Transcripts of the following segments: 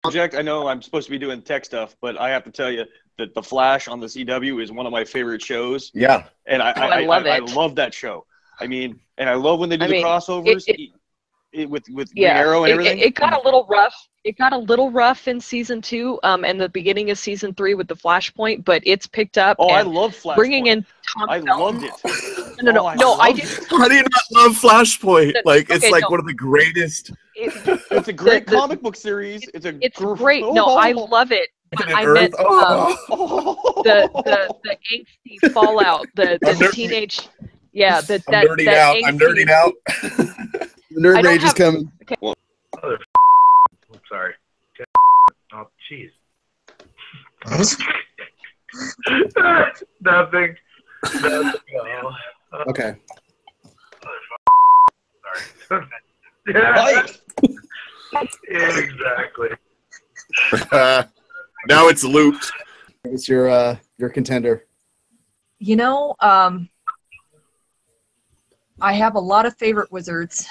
Project. I know I'm supposed to be doing tech stuff, but I have to tell you that The Flash on the CW is one of my favorite shows. Yeah. And I love that show. I mean, and I love when they do the crossovers with Green Arrow and everything. It got a little rough. It got a little rough in season 2, and the beginning of season 3 with the Flashpoint, but it's picked up. Oh, I love Flashpoint. Bringing in Tom I Felton. loved it. No, I didn't. How do you not love Flashpoint? Like, it's one of the greatest. It's a great comic book series. It's great. No, I love it. I meant the angsty fallout, the teenage. Yeah, I'm nerding out. I'm nerding out. The nerd rage is coming. Okay. I'm sorry. Oh, jeez. Nothing. Okay. Sorry. Yeah. Exactly. Now it's looped. It's your contender. You know, I have a lot of favorite wizards.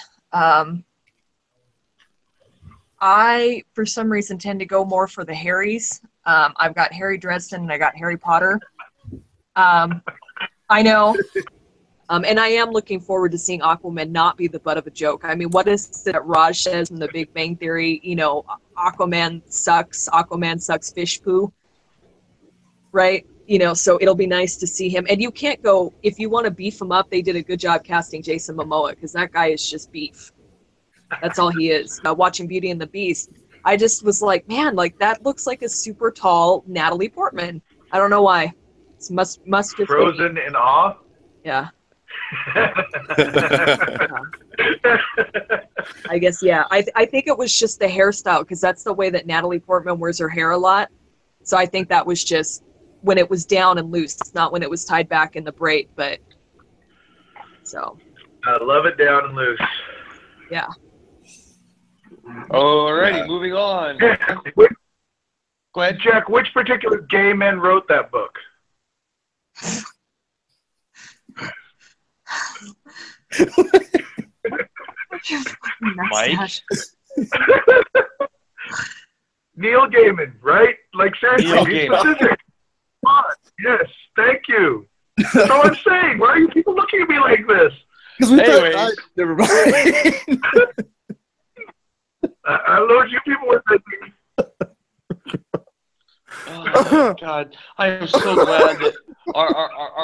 I, for some reason, tend to go more for the Harrys. I've got Harry Dresden and I got Harry Potter. I know. And I am looking forward to seeing Aquaman not be the butt of a joke. I mean, what is it that Raj says in The Big Bang Theory? You know, Aquaman sucks fish poo. Right? You know, so it'll be nice to see him. And you can't go, if you want to beef him up, they did a good job casting Jason Momoa, because that guy is just beef. That's all he is. Watching Beauty and the Beast, I just was like, man, like that looks like a super tall Natalie Portman. I don't know why. It must just Frozen in awe? Yeah. I guess, yeah. I think it was just the hairstyle, because that's the way that Natalie Portman wears her hair a lot. So I think that was just when it was down and loose. It's not when it was tied back in the braid, but so. I love it down and loose. Yeah. Alrighty, moving on. Go ahead. Jack, which particular gay man wrote that book? Mike? Neil Gaiman, right? Like, seriously. Neil Gaiman. Come on. Yes, thank you. That's all I'm saying. Why are you people looking at me like this? Anyway. Never mind. I love you people with this. Oh, God. I am so glad that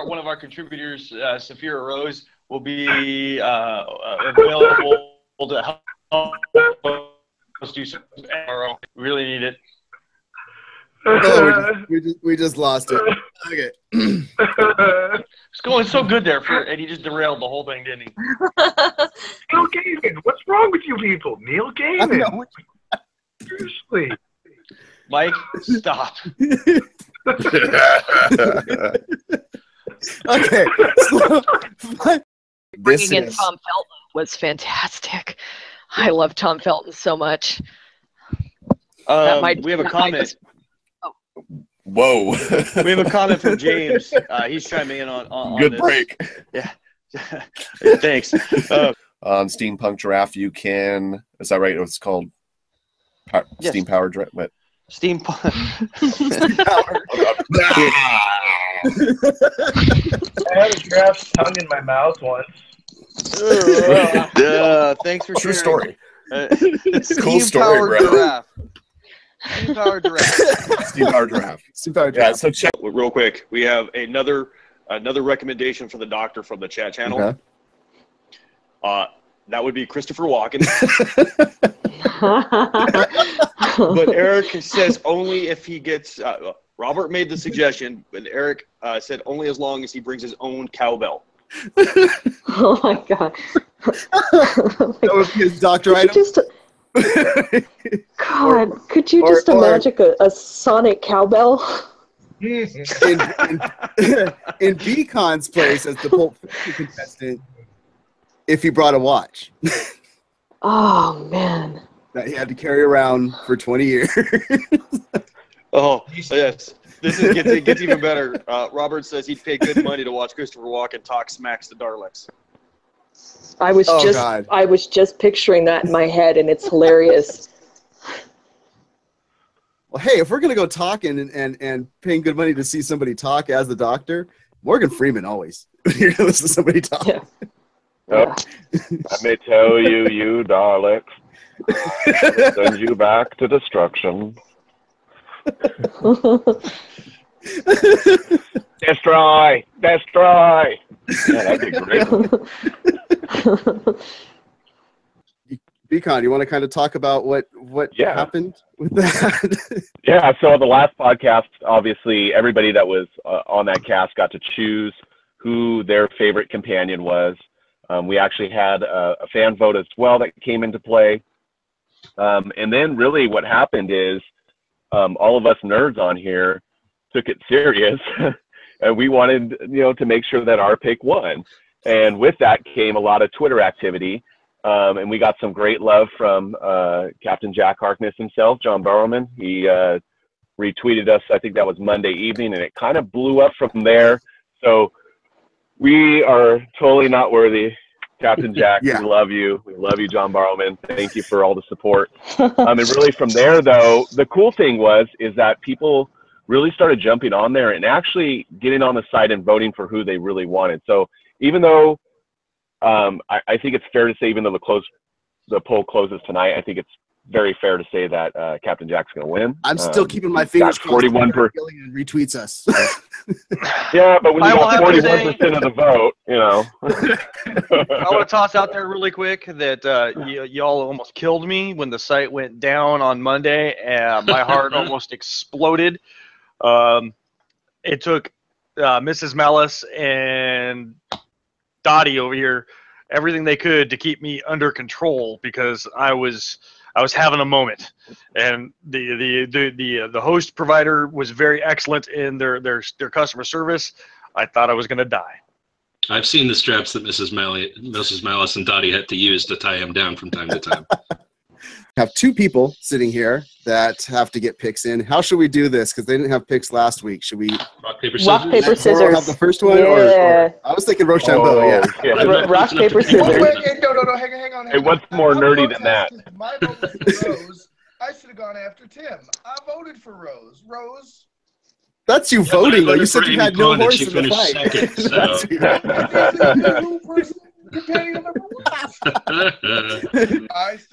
one of our contributors, Saphira Rose, will be available to help us do some MRO. We really need it. Oh, we just lost it. Okay. It's going so good there, and he just derailed the whole thing, didn't he? Neil Gaiman. What's wrong with you people? Neil Gaiman. Seriously. Mike, stop. Okay. So, Bringing in Tom Felton was fantastic. I love Tom Felton so much. We have a comment. Whoa. We have a comment from James. He's chiming in on Good this. break. Yeah. Thanks. On Steampunk Giraffe, you can. Is that right? It's called Yes. Steam Powered Giraffe. What? Steampunk. I had a giraffe's tongue in my mouth once. Thanks for True sharing. story. It's Cool story, bro. Giraffe. Steam Powered Giraffe. Steam Powered Giraffe. Steam Powered Yeah, Giraffe. so check. Real quick, we have another recommendation for the doctor from the chat channel. Okay. That would be Christopher Walken. But Eric says only if he gets. Robert made the suggestion, but Eric said only as long as he brings his own cowbell. Oh my god! That was his doctor item. God, could you just imagine a sonic cowbell? in Beacon's place as the Pulp Fiction contestant, if he brought a watch Oh man! that he had to carry around for 20 years. Oh, yes. It gets even better. Robert says he'd pay good money to watch Christopher Walken talk smacks to Daleks. I was God. I was just picturing that in my head, and it's hilarious. Well, hey, if we're gonna go talking and paying good money to see somebody talk as the Doctor, Morgan Freeman always. You're gonna listen to somebody talk. Yeah. Yep. Let me tell you, you Daleks, send you back to destruction. Destroy! Destroy! Yeah, that'd be great. Beacon, you want to kind of talk about what happened with that? Yeah, so the last podcast, obviously, everybody that was on that cast got to choose who their favorite companion was. We actually had a fan vote as well that came into play. And then really what happened is all of us nerds on here took it serious. And we wanted, to make sure that our pick won. And with that came a lot of Twitter activity. And we got some great love from Captain Jack Harkness himself, John Barrowman. He retweeted us, I think that was Monday evening, and it kind of blew up from there. So we are totally not worthy. Captain Jack, Yeah. We love you. We love you, John Barrowman. Thank you for all the support. And really from there, though, the cool thing is that people really started jumping on there and actually getting on the site and voting for who they really wanted. So even though I think it's fair to say, even though the poll closes tonight, I think it's very fair to say that Captain Jack's going to win. I'm still keeping my fingers crossed. 41% and retweets us. Yeah, but when you got 41% of the vote, I want to toss out there really quick that y'all almost killed me when the site went down on Monday, and my heart almost exploded. It took Mrs. Malice and Dottie over here everything they could to keep me under control because I was having a moment, and the host provider was very excellent in their customer service. I thought I was going to die. I've seen the straps that Mrs. Malice and Dottie had to use to tie him down from time to time. Have two people sitting here that have to get picks in. How should we do this? Because they didn't have picks last week. Should we rock paper scissors? Rock paper scissors. Have the first one, Yeah. or I was thinking Rochambeau. Yeah. Rock paper scissors. No, hang on. Hey, what's more nerdy than that? My vote was for Rose. I should have gone after Tim. I voted for Rose. Rose. That's you voting, though. You said you had no horse in the fight. Second, Companion number one.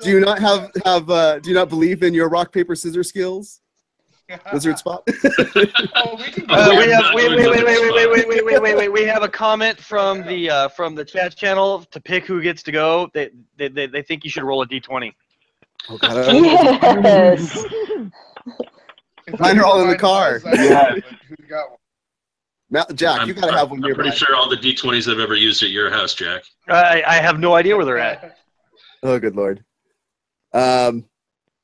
Do you not do you not believe in your rock paper scissors skills? Wizard spot. We have a comment from the chat channel to pick who gets to go. They think you should roll a d20. Oh, God, Yes. mine are all in the car. Who's got one? Jack, you gotta have one I'm nearby. pretty sure all the D20s I've ever used at your house, Jack. I have no idea where they're at. Oh, good lord. Rock,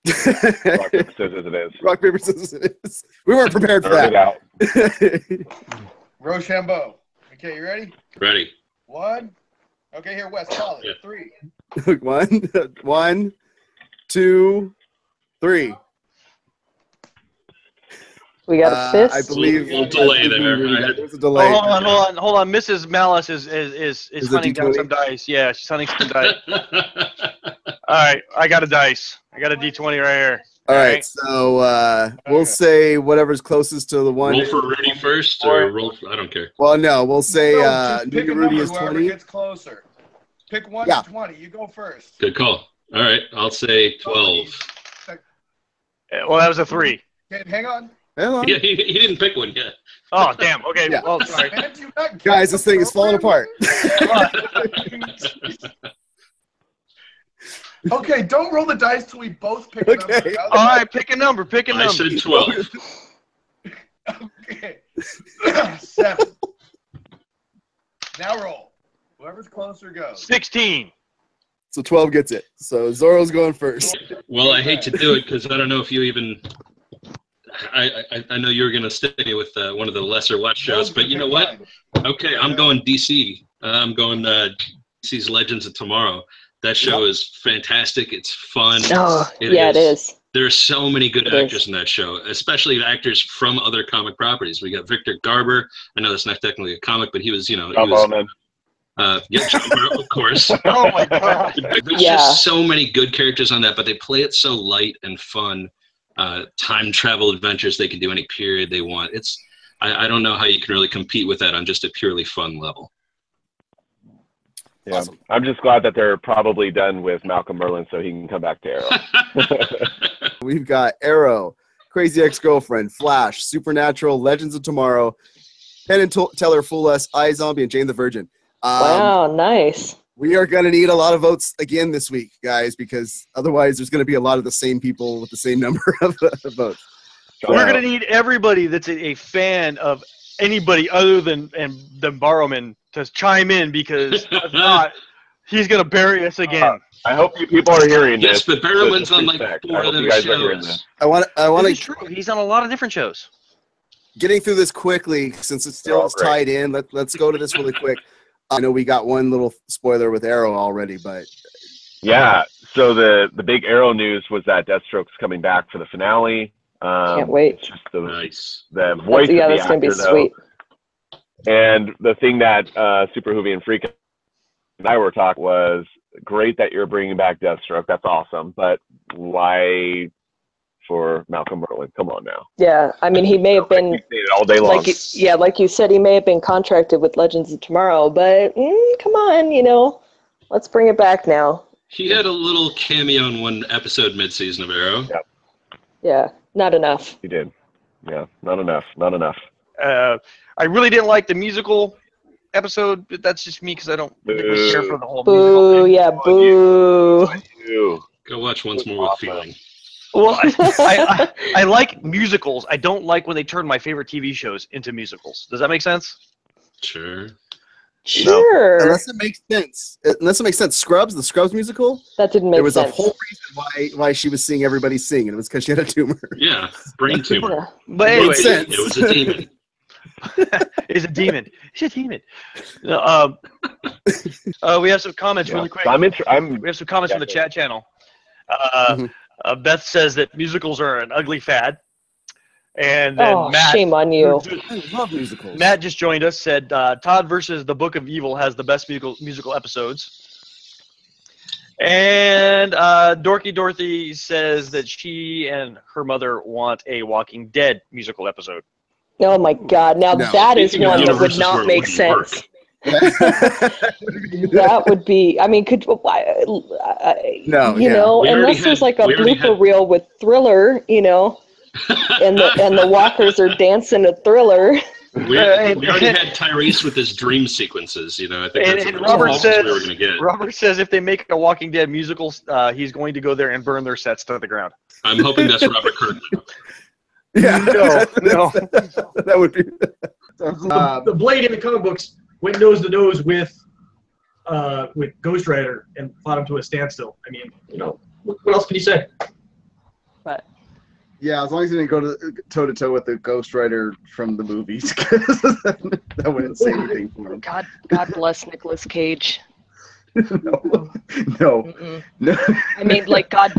paper, scissors it is. Rock, paper, scissors it is. We weren't prepared for Nerd that. it out. Rochambeau. Okay, you ready? Ready. One. Okay, here, Wes, call it. Yeah. 3. One, 2, 3. We got a fist. I believe. Little delay there. There's a delay. Oh, hold on. Mrs. Malice is hunting down D20? some dice. Yeah, she's hunting some dice. All right, I got a dice. I got a d20 right here. All right, so we'll say whatever's closest to the one. Roll for Rudy first, or roll for, I don't care. Well, no, we'll say Just pick a Rudy number, is whoever 20. gets closer. Pick 1 Yeah. to 20. You go first. Good call. All right, I'll say 12. Well, that was a 3. Okay, hang on. Hang on. Yeah, he didn't pick one yet. Oh, damn. Okay. Yeah. Well, sorry. Man, do you not get Guys, the this thing is falling program? apart. Okay, don't roll the dice till we both pick a number. Okay. All right, pick a number. Pick a I number. said 12. Okay. 7. Now roll. Whoever's closer goes. 16. So 12 gets it. So Zorro's going first. Well, I hate to do it because I don't know if you even. I know you were going to stay with one of the lesser watch shows, but you know what? Okay, I'm going DC. I'm going DC's Legends of Tomorrow. That show is fantastic. It's fun. Oh, it is. There are so many good actors in that show, especially actors from other comic properties. We got Victor Garber. I know that's not technically a comic, but he was, John Barrowman. Yeah, John Barrow, of course. Oh, my God. There's just so many good characters on that, but they play it so light and fun. time travel adventures. They can do any period they want. I don't know how you can really compete with that on just a purely fun level. Yeah, Awesome. I'm just glad that they're probably done with Malcolm Merlin so he can come back to Arrow. We've got Arrow, Crazy Ex-Girlfriend, Flash, Supernatural, Legends of Tomorrow, Penn and Teller, Fool Us, iZombie, and Jane the Virgin. Wow, nice. We are going to need a lot of votes again this week, guys, because otherwise there's going to be a lot of the same people with the same number of votes. We're going to need everybody that's a fan of anybody other than Barrowman to chime in, because if not, he's going to bury us again. I hope you people are hearing Yes, this. but Barrowman's on like I 4 of hope them you guys are hearing shows. this. I want This is to true. He's on a lot of different shows. getting through this quickly since it's still great. tied in. Let's go to this really quick. I know we got one little spoiler with Arrow already, but Yeah, so the big Arrow news was that Deathstroke's coming back for the finale. Can't wait. It's just Nice. the voice Yeah, of the that's gonna be actor, though. sweet. And the thing that Super Hoovy and Freak and I were talking was, great that you're bringing back Deathstroke. That's awesome. But why for Malcolm Merlin? Come on now. Yeah, I mean, he may have been, We've seen it all day long. like you said, he may have been contracted with Legends of Tomorrow, but come on, let's bring it back now. He had a little cameo in one episode mid-season of Arrow. Yeah. Yeah, not enough. He did. Yeah, not enough. Not enough. I really didn't like the musical episode, but that's just me because I don't really care for the whole Boo, musical thing. yeah, boo. Go watch Once More with Feeling. Well, I like musicals. I don't like when they turn my favorite TV shows into musicals. Does that make sense? Sure. Sure. unless it makes sense. Scrubs, the Scrubs musical, That didn't make there was sense. a whole reason why she was seeing everybody sing, and it was because she had a tumor. Yeah, brain tumor. But anyway, sense. It was a demon. it's a demon. It's a demon. We have some comments really quick. We have some comments from the chat channel. Beth says that musicals are an ugly fad. And then Matt, shame on you. I love musicals. Matt just joined us, said Todd versus the Book of Evil has the best musical episodes. And Dorky Dorothy says that she and her mother want a Walking Dead musical episode. Oh my God! Now No. that is Speaking of one that would universes not where it make wouldn't sense. work. That would be. I mean, could No, We already unless there's had- like a we already blooper had- reel with Thriller, and the walkers are dancing to Thriller. We already had Tyrese with his dream sequences. I think that's And the Robert closest says, we were going to get. Robert says if they make a Walking Dead musical, he's going to go there and burn their sets to the ground. I'm hoping that's Robert Kirkman. Yeah, No. that would be. The Blade in the comic books went nose to nose with Ghost Rider and fought him to a standstill. I mean, what else can you say? But Yeah, as long as he didn't go toe to toe with the Ghost Rider from the movies, 'cause that wouldn't say anything for him. God bless Nicolas Cage. No. I mean, like God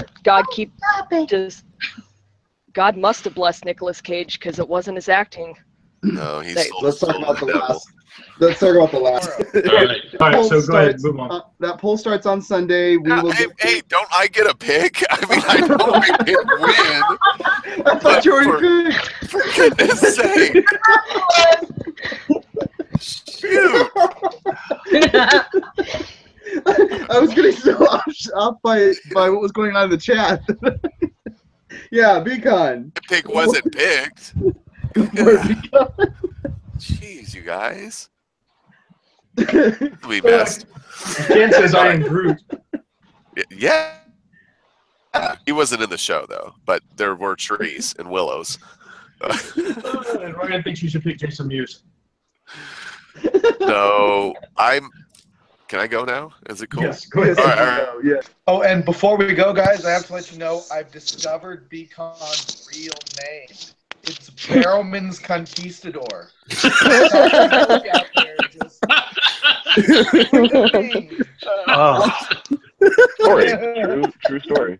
God must have blessed Nicolas Cage because it wasn't his acting. No, he's Hey, still, Let's talk still about the the devil. last. Let's talk about the last. All right. All right, Poll so go ahead, starts- move on. that poll starts on Sunday. We will Hey, don't I get a pick? I mean, I know we didn't win. I thought you already picked. For goodness sake. Shoot. I was getting so off by what was going on in the chat. Yeah, Beacon. The pick wasn't picked. Yeah. Jeez, you guys. We best. Jan says I am Groot. Yeah. He wasn't in the show, though, but there were trees and willows. And Ryan thinks you should pick Jason Mewes. No, Can I go now? Is it cool? Yes, go ahead. All right. Yeah. Oh, and before we go, guys, I have to let you know I've discovered Beacon's real name. It's Barrowman's Conquistador. Story. True story.